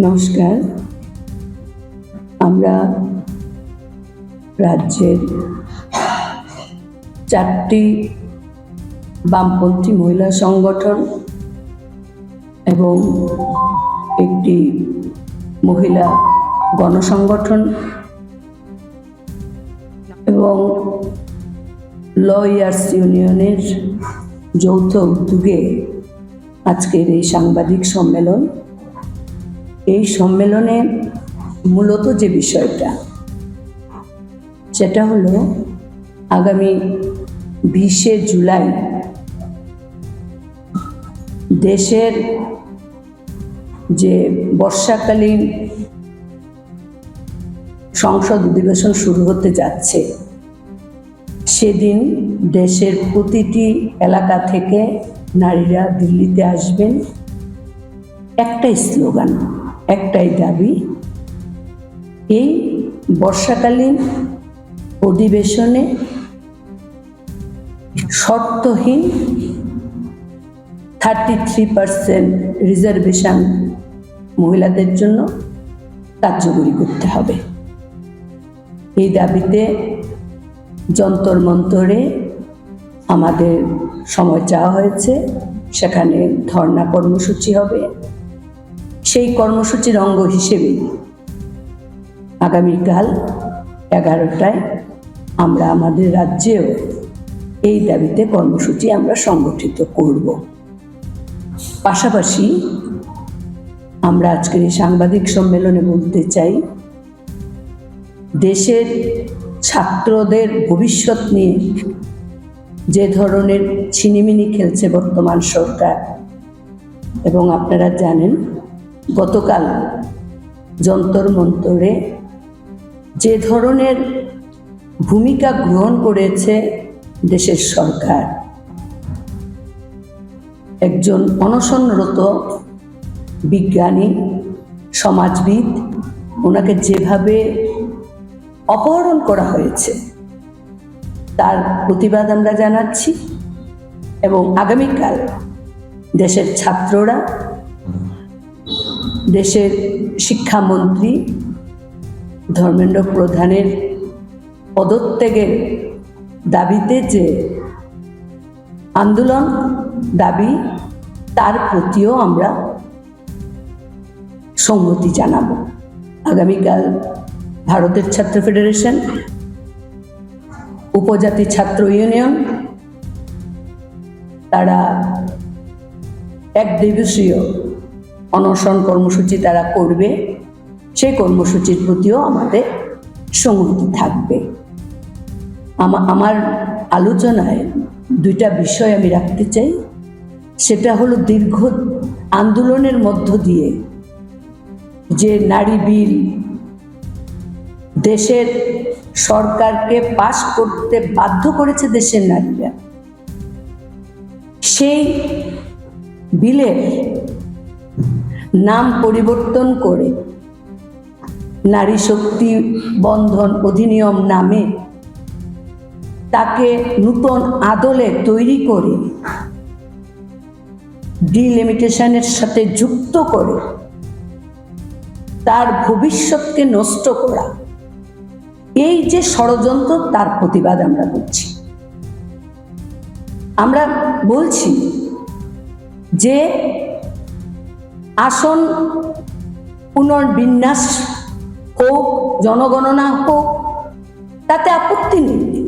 নমস্কার। আমরা রাজ্যের 4টি বামপন্থী মহিলা সংগঠন এবং একটি মহিলা গণসংগঠন এবং লয়ার্স ইউনিয়নের যৌথ উদ্যোগে আজকের এই সাংবাদিক সম্মেলন। এই সম্মেলনে মূলত যে বিষয়টা সেটা হলো আগামী 20শে জুলাই দেশের যে বর্ষাকালীন সংসদ অধিবেশন শুরু হতে যাচ্ছে, সেদিন দেশের প্রতিটি এলাকা থেকে নারীরা দিল্লিতে আসবেন। একটাই স্লোগান, একটাই দাবি, এই বর্ষাকালীন অধিবেশনে শর্তহীন 33% রিজার্ভেশন মহিলাদের জন্য কার্যকরী করতে হবে। এই দাবিতে যন্তর মন্তরে আমাদের সময় চাওয়া হয়েছে, সেখানে ধর্ণা কর্মসূচি হবে। সেই কর্মসূচির অঙ্গ হিসেবেই আগামীকাল 11টায় আমরা আমাদের রাজ্যেও এই দাবিতে কর্মসূচি আমরা সংগঠিত করব। পাশাপাশি আমরা আজকের এই সাংবাদিক সম্মেলনে বলতে চাই, দেশের ছাত্রদের ভবিষ্যৎ নিয়ে যে ধরনের ছিনিমিনি খেলছে বর্তমান সরকার, এবং আপনারা জানেন গতকাল যন্তর মন্তরে যে ধরনের ভূমিকা গ্রহণ করেছে দেশের সরকার, একজন অনশনরত বিজ্ঞানী সমাজবিদ, ওনাকে যেভাবে অপহরণ করা হয়েছে তার প্রতিবাদ আমরা জানাচ্ছি। এবং আগামীকাল দেশের ছাত্ররা দেশের শিক্ষামন্ত্রী ধর্মেন্দ্র প্রধানের পদত্যাগের দাবিতে যে আন্দোলন দাবি, তার প্রতিও আমরা সংহতি জানাবো। আগামীকাল ভারতের ছাত্র ফেডারেশন, উপজাতি ছাত্র ইউনিয়ন, তারা এক দিবসীয় অনশন কর্মসূচি তারা করবে। সেই কর্মসূচির প্রতিও আমাদের সংহতি থাকবে। আমার আলোচনায় 2টা বিষয় আমি রাখতে চাই। সেটা হলো দীর্ঘ আন্দোলনের মধ্য দিয়ে যে নারী বিল দেশের সরকারকে পাশ করতে বাধ্য করেছে দেশের নারীরা, সেই বিলের নাম পরিবর্তন করে নারী শক্তি বন্ধন অধিনিয়ম নামে তাকে নূতন আদলে তৈরি করে ডিলিমিটেশনের সাথে যুক্ত করে তার ভবিষ্যৎকে নষ্ট করা, এই যে ষড়যন্ত্র, তার প্রতিবাদ আমরা করছি। আমরা বলছি যে আসন পুনর্বিন্যাস হোক, জনগণনা হোক,